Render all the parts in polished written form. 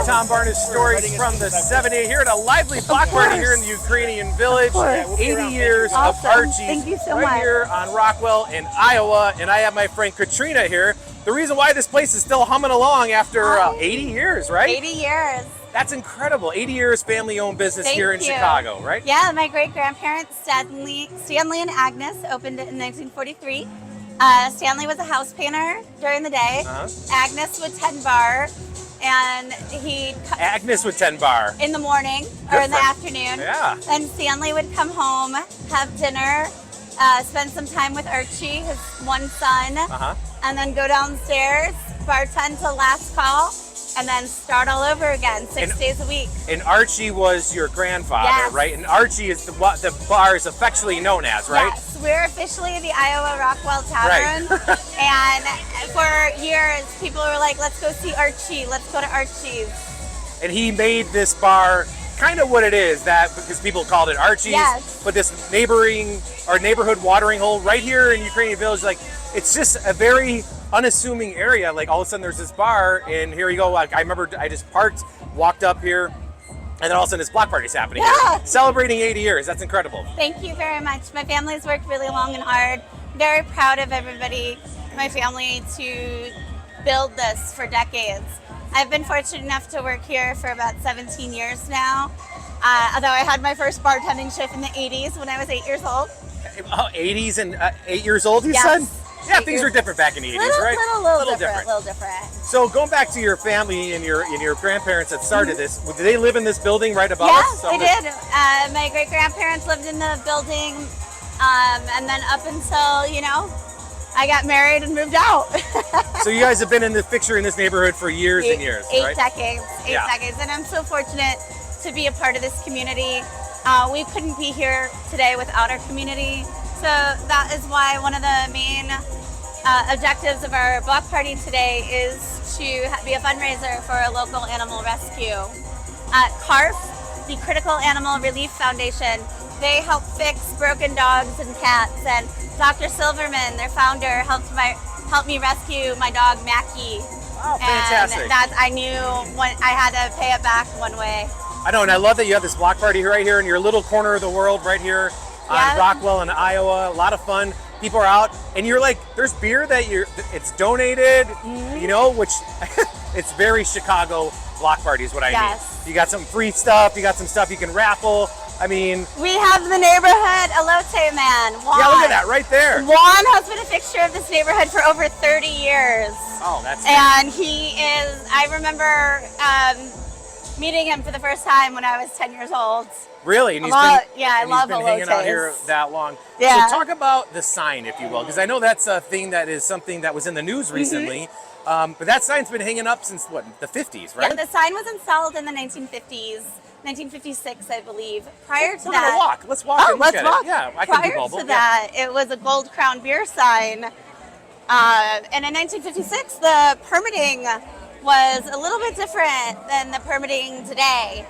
Tom Barna's stories from the 70s here at a lively block party here in the Ukrainian village. 80 years of Archie's. Thank you so right much. here on Rockwell in Iowa, and I have my friend Katrina here. The reason why this place is still humming along after 80 years, right? 80 years. That's incredible. 80 years family-owned business here in Chicago, right? Yeah, my great-grandparents, Stanley and Agnes, opened it in 1943. Stanley was a house painter during the day. Agnes would tend bar, and Agnes would tend bar. In the morning or in the afternoon. Yeah. And Stanley would come home, have dinner, spend some time with Archie, his one son, and then go downstairs, bartend till last call, and then start all over again, 6 days a week. And Archie was your grandfather, right? And Archie is what the bar is affectionately known as, right? Yes, we're officially the Iowa Rockwell Tavern. Right. And for years, people were like, let's go see Archie, let's go to Archie's. And he made this bar kind of what it is, because people called it Archie's, but this neighborhood watering hole right here in Ukrainian Village, like, it's just a very unassuming area. Like, all of a sudden there's this bar, and here you go. Like, I remember I just parked, walked up here, and then all of a sudden this block party's happening here. Celebrating 80 years. That's incredible. Thank you very much. My family's worked really long and hard. Very proud of everybody, my family, to build this for decades. I've been fortunate enough to work here for about 17 years now. Although I had my first bartending shift in the 80s when I was 8 years old. 80s and 8 years old, you said? Yeah, things were different back in the 80s, right? Little different. So going back to your family and your grandparents that started this, did they live in this building right above us? Yeah, they did. My great-grandparents lived in the building, and then up until, I got married and moved out. So you guys have been in the picture in this neighborhood for years and years, right? 8 decades, 8 decades, and I'm so fortunate to be a part of this community. We couldn't be here today without our community. So that is why one of the main objectives of our block party today is to be a fundraiser for a local animal rescue. CARF, the Critical Animal Relief Foundation, they help fix broken dogs and cats, and Dr. Silverman, their founder, helped me rescue my dog Mackie. Oh, fantastic. And I knew when I had to pay it back one way. I know, and I love that you have this block party right here in your little corner of the world right here on Rockwell in Iowa. A lot of fun. People are out, and you're like, there's beer that it's donated, which it's very Chicago block party is what I mean. You got some free stuff, you got some stuff you can raffle. I mean, we have the neighborhood elote man, Juan. Yeah, look at that right there. Juan has been a fixture of this neighborhood for over 30 years. Oh, that's And he is, I remember meeting him for the first time when I was 10 years old. Really? And I love he's been hanging out here that long. Yeah. So talk about the sign, if you will, because I know that's a thing that is something that was in the news recently. But that sign's been hanging up since, what, the 50s, right? Yeah, the sign was installed in the 1950s. 1956, I believe. Prior to that, let's walk and look at it. Yeah, I can do Prior to that, it was a Gold Crown beer sign. And in 1956, the permitting was a little bit different than the permitting today.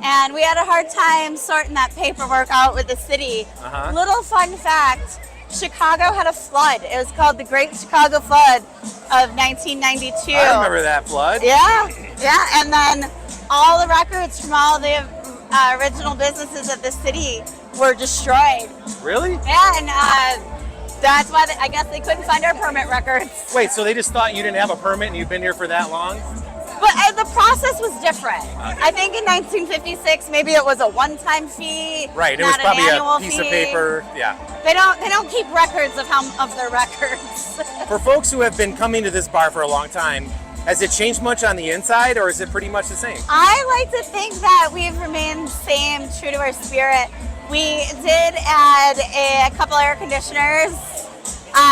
And we had a hard time sorting that paperwork out with the city. Little fun fact, Chicago had a flood. It was called the Great Chicago Flood of 1992. I remember that flood. Yeah, and then all the records from all the original businesses of the city were destroyed. Really? Yeah, and that's why I guess they couldn't find our permit records. Wait, so they just thought you didn't have a permit and you've been here for that long? But the process was different. I think in 1956, maybe it was a one-time fee. Right, it was probably a piece fee. of paper. Yeah. They don't keep records of their records. For folks who have been coming to this bar for a long time, has it changed much on the inside, or is it pretty much the same? I like to think that we've remained same, true to our spirit. We did add a couple air conditioners.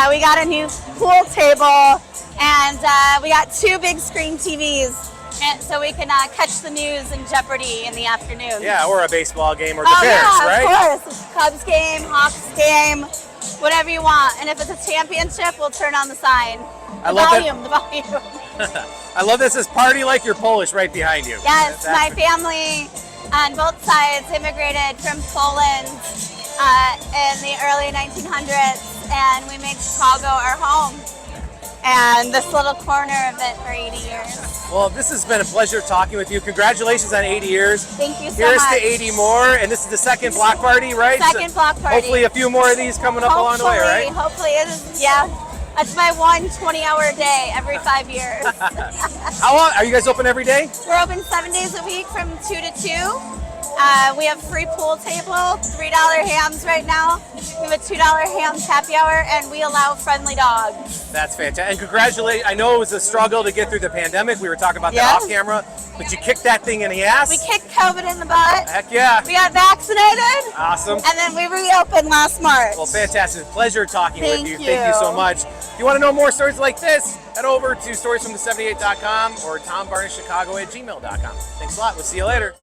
We got a new pool table, and we got 2 big screen TVs, and so we can catch the news and Jeopardy in the afternoon. Yeah, or a baseball game, or the Bears, right? Of course. It's Cubs game, Hawks game, whatever you want. And if it's a championship, we'll turn on the sign. The volume. I love this. Says party like you're Polish right behind you. Yes, my family on both sides immigrated from Poland in the early 1900s, and we made Chicago our home. and this little corner of it for 80 years. Well, this has been a pleasure talking with you. Congratulations on 80 years. Thank you so much. Here's to 80 more, and this is the second block party, right? Second block party. Hopefully a few more of these coming up along the way, right? Hopefully it is, yeah. That's my 20-hour day every 5 years. How long? Are you guys open every day? We're open 7 days a week from 2 to 2. We have free pool table, $3 hams right now. We have a $2 hams happy hour, and we allow friendly dogs. That's fantastic. And congratulations. I know it was a struggle to get through the pandemic. We were talking about that off camera, but you kicked that thing in the ass. We kicked COVID in the butt. Heck yeah. We got vaccinated. Awesome. And then we reopened last March. Well, fantastic. Pleasure talking with you. Thank Thank you so much. If you want to know more stories like this, head over to storiesfrom the78.com or tombarnishchicago@gmail.com. Thanks a lot. We'll see you later.